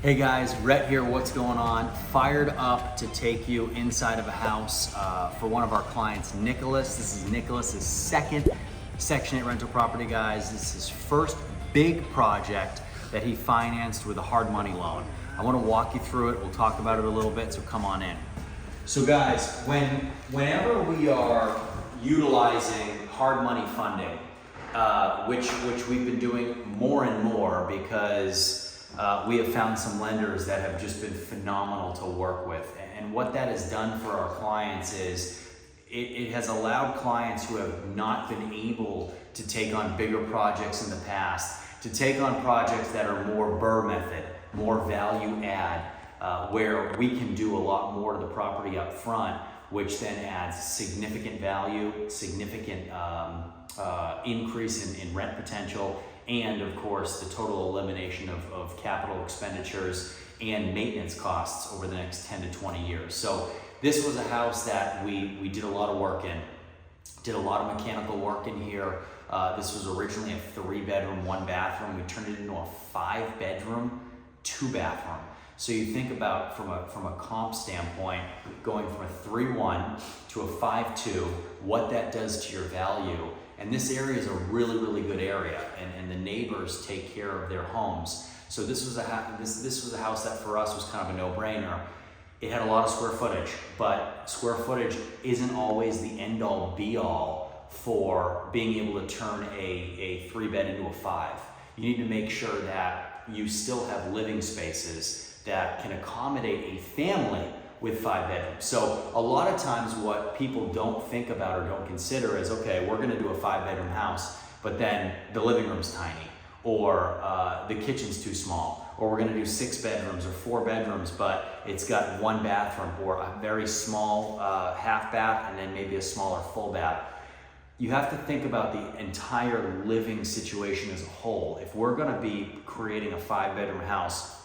Hey guys, Rhett here, what's going on? Fired up to take you inside of a house for one of our clients, Nicholas. This is Nicholas's second Section 8 rental property, guys. This is his first big project that he financed with a hard money loan. I want to walk you through it. We'll talk about it a little bit, so come on in. So guys, whenever we are utilizing hard money funding, which we've been doing more and more because we have found some lenders that have just been phenomenal to work with. And what that has done for our clients is it has allowed clients who have not been able to take on bigger projects in the past to take on projects that are more BRRRR method, more value add, where we can do a lot more to the property up front, which then adds significant value, significant increase in rent potential, and of course the total elimination of capital expenditures and maintenance costs over the next 10 to 20 years. So this was a house that we did a lot of work in, did a lot of mechanical work in here. This was originally a 3-bedroom, 1-bathroom. We turned it into a 5-bedroom, 2-bathroom. So you think about from a comp standpoint, going from a 3-1 to a 5-2, what that does to your value. And this area is a really, really good area, and the neighbors take care of their homes. So this was a house that for us was kind of a no-brainer. It had a lot of square footage, but square footage isn't always the end-all, be-all for being able to turn a 3-bed into a 5. You need to make sure that you still have living spaces that can accommodate a family with 5 bedrooms. So a lot of times what people don't think about or don't consider is, okay, we're gonna do a 5-bedroom house, but then the living room's tiny, or the kitchen's too small, or we're gonna do 6 bedrooms or 4 bedrooms, but it's got 1 bathroom or a very small half bath and then maybe a smaller full bath. You have to think about the entire living situation as a whole. If we're gonna be creating a 5-bedroom house,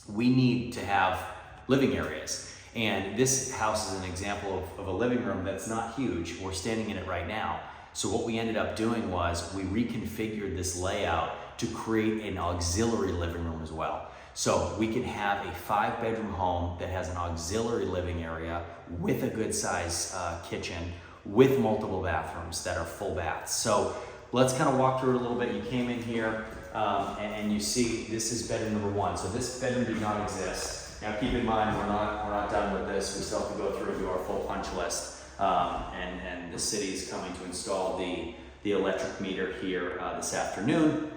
we need to have living areas. And this house is an example of a living room that's not huge. We're standing in it right now. So what we ended up doing was we reconfigured this layout to create an auxiliary living room as well. So we can have a 5-bedroom home that has an auxiliary living area with a good size kitchen with multiple bathrooms that are full baths. So let's kind of walk through it a little bit. You came in here and you see this is bedroom number 1. So this bedroom did not exist. Now keep in mind, we're not done with this. We still have to go through and do our full punch list. And the city's coming to install the electric meter here this afternoon.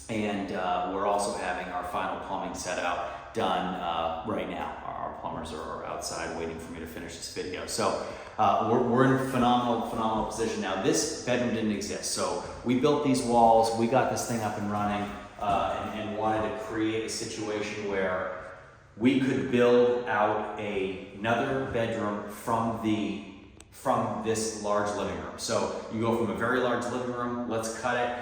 And we're also having our final plumbing set out done right now. Our plumbers are outside waiting for me to finish this video. So we're in a phenomenal position now. This bedroom didn't exist. So we built these walls, we got this thing up and running, and wanted to create a situation where we could build out another bedroom from this large living room. So you go from a very large living room, let's cut it,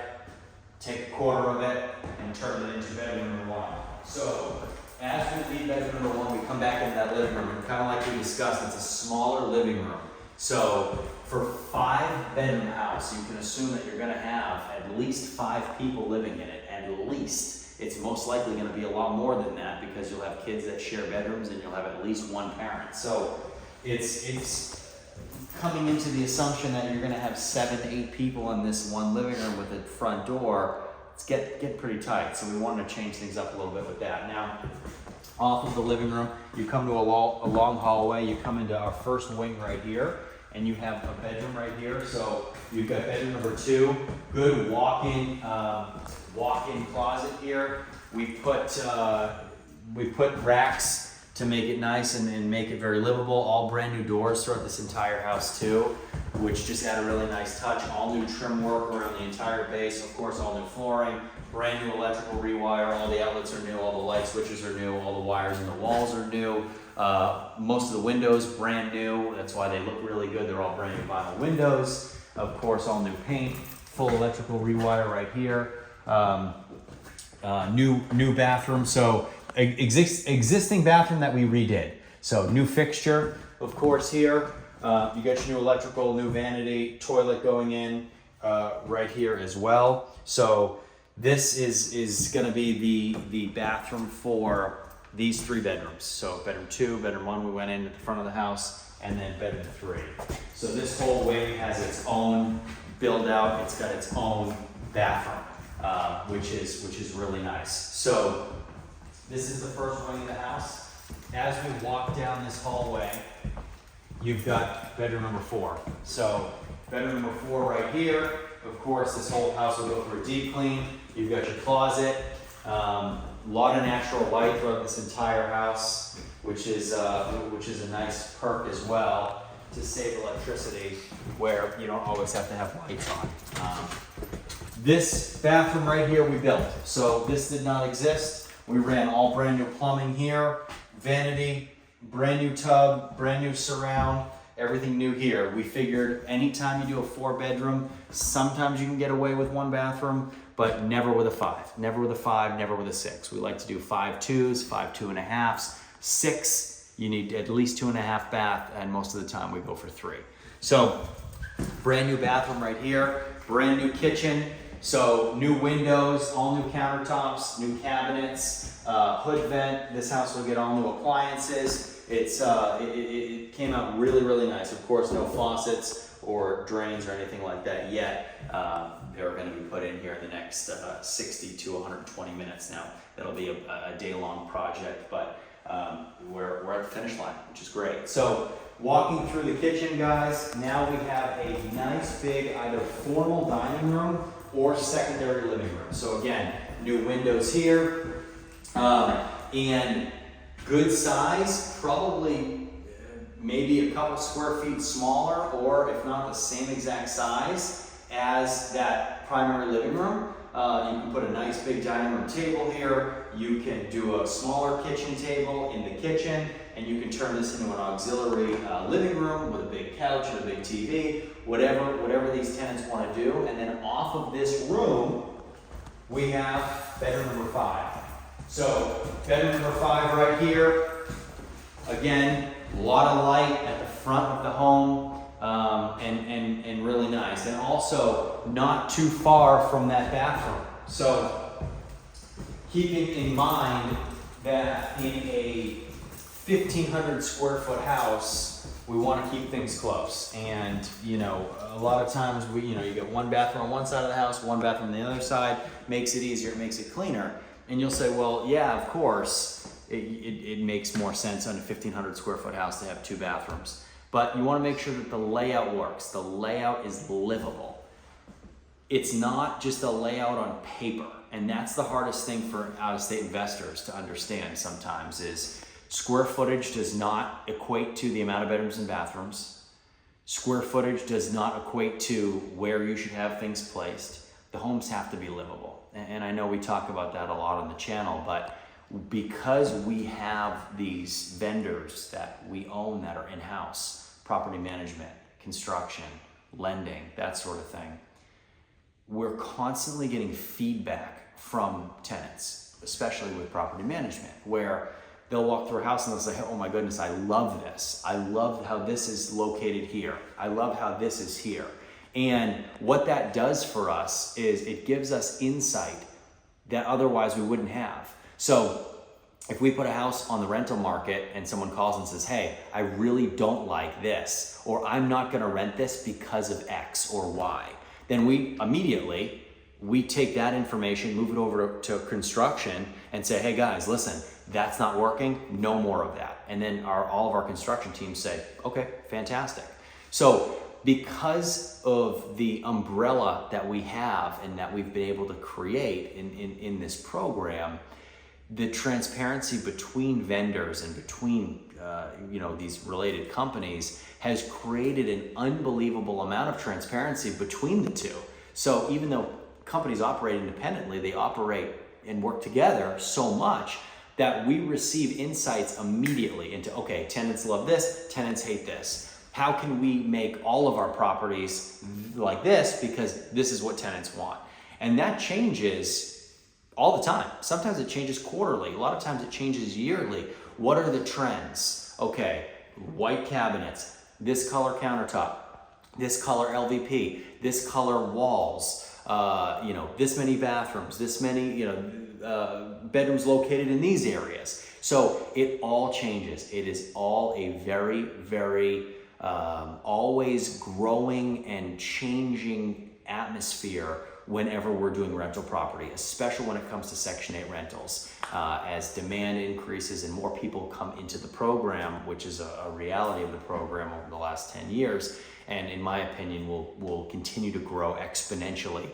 take a quarter of it, and turn it into bedroom number 1. So as with the bedroom number 1, we come back into that living room, and kind of like we discussed, it's a smaller living room. So for 5-bedroom house, you can assume that you're gonna have at least 5 people living in it, at least. It's most likely going to be a lot more than that because you'll have kids that share bedrooms and you'll have at least 1 parent. So it's coming into the assumption that you're going to have 7 to 8 people in this one living room with a front door. It's get pretty tight. So we wanted to change things up a little bit with that. Now, off of the living room, you come to a long hallway. You come into our first wing right here, and you have a bedroom right here. So you've got bedroom number 2, good walk-in closet here. We put racks to make it nice and make it very livable. All brand new doors throughout this entire house too, which just add a really nice touch. All new trim work around the entire base. Of course, all new flooring, brand new electrical rewire. All the outlets are new, all the light switches are new, all the wires in the walls are new. Most of the windows brand new. That's why they look really good. They're all brand new vinyl windows. Of course, all new paint, full electrical rewire right here. New bathroom. So existing bathroom that we redid. So new fixture, of course, here. You got your new electrical, new vanity, toilet going in right here as well. So this is going to be the bathroom for these 3 bedrooms. So bedroom 2, bedroom 1, we went in at the front of the house, and then bedroom 3. So this whole wing has its own build out. It's got its own bathroom, which is really nice. So this is the first wing of the house. As we walk down this hallway, you've got bedroom number 4. So bedroom number 4 right here. Of course, this whole house will go through a deep clean. You've got your closet. A lot of natural light throughout this entire house, which is a nice perk as well to save electricity where you don't always have to have lights on. This bathroom right here we built. So this did not exist. We ran all brand new plumbing here, vanity, brand new tub, brand new surround, everything new here. We figured anytime you do a 4-bedroom, sometimes you can get away with 1 bathroom, but never with a 5. Never with a 5, never with a 6. We like to do 5 2s, 5 2.5s, 6, you need at least 2.5 bath, and most of the time we go for 3. So brand new bathroom right here, brand new kitchen. So new windows, all new countertops, new cabinets, hood vent. This house will get all new appliances. It came out really, really nice. Of course, no faucets or drains or anything like that yet. They're going to be put in here in the next 60 to 120 minutes now. That'll be a day-long project, but we're at the finish line, which is great. So walking through the kitchen, guys, now we have a nice big either formal dining room or secondary living room. So again, new windows here, and good size, probably maybe a couple square feet smaller, or if not the same exact size as that primary living room. You can put a nice big dining room table here. You can do a smaller kitchen table in the kitchen, and you can turn this into an auxiliary living room with a big couch and a big TV, whatever these tenants want to do. And then off of this room, we have bedroom number 5. So bedroom number 5 right here. Again, a lot of light at the front of the home, and really nice. And also not too far from that bathroom. So keeping in mind that in a 1,500 square foot house, we want to keep things close. And a lot of times you get 1 bathroom on one side of the house, 1 bathroom on the other side. Makes it easier, it makes it cleaner. And you'll say, well, yeah, of course, it makes more sense on a 1,500 square foot house to have 2 bathrooms. But you want to make sure that the layout works. The layout is livable. It's not just a layout on paper. And that's the hardest thing for out-of-state investors to understand sometimes is square footage does not equate to the amount of bedrooms and bathrooms. Square footage does not equate to where you should have things placed. The homes have to be livable. And I know we talk about that a lot on the channel, but because we have these vendors that we own that are in-house, property management, construction, lending, that sort of thing, we're constantly getting feedback from tenants, especially with property management, where they'll walk through a house and they'll say, oh my goodness, I love this. I love how this is located here. I love how this is here. And what that does for us is it gives us insight that otherwise we wouldn't have. So if we put a house on the rental market and someone calls and says, hey, I really don't like this, or I'm not gonna rent this because of X or Y, then we immediately take that information, move it over to construction and say, hey guys, listen, that's not working, no more of that. And then all of our construction teams say, okay, fantastic. So because of the umbrella that we have and that we've been able to create in this program, the transparency between vendors and between these related companies has created an unbelievable amount of transparency between the two. So even though companies operate independently, they operate and work together so much that we receive insights immediately into, okay, tenants love this, tenants hate this. How can we make all of our properties like this because this is what tenants want? And that changes all the time. Sometimes it changes quarterly. A lot of times it changes yearly. What are the trends? Okay, white cabinets, this color countertop, this color LVP, this color walls, this many bathrooms, this many bedrooms located in these areas. So it all changes. It is all a very, very always growing and changing atmosphere whenever we're doing rental property, especially when it comes to Section 8 rentals. As demand increases and more people come into the program, which is a reality of the program over the last 10 years, and in my opinion will continue to grow exponentially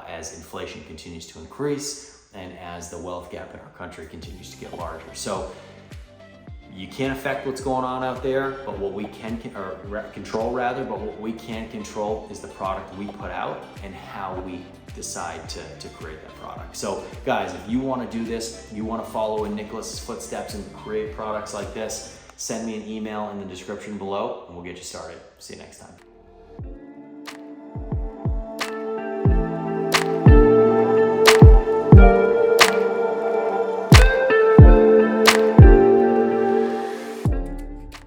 as inflation continues to increase and as the wealth gap in our country continues to get larger. So you can't affect what's going on out there, but what we can control, but what we can control is the product we put out and how we decide to create that product. So guys, if you want to do this, you want to follow in Nicholas's footsteps and create products like this, send me an email in the description below and we'll get you started. See you next time.